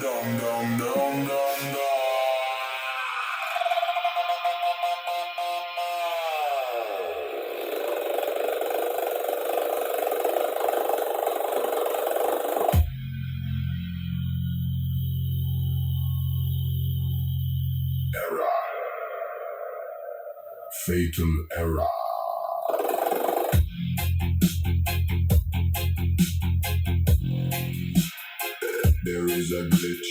dum dum dum dum dum. Error. Fatal error. There is a glitch.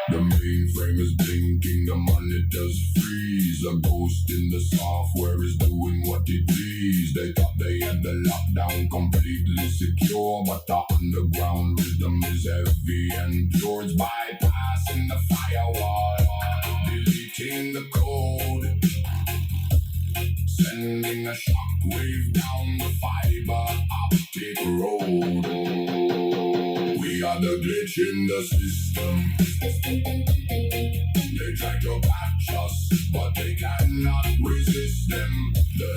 The mainframe is blinking, the monitors freeze. A ghost in the software is doing what it please. They thought they had the lockdown completely secure, but the underground rhythm is heavy and pure. It's bypassing the firewall, deleting the code, sending a shockwave down the fiber optic road. We are the glitch in the system. They try to patch us, but they cannot resist them. The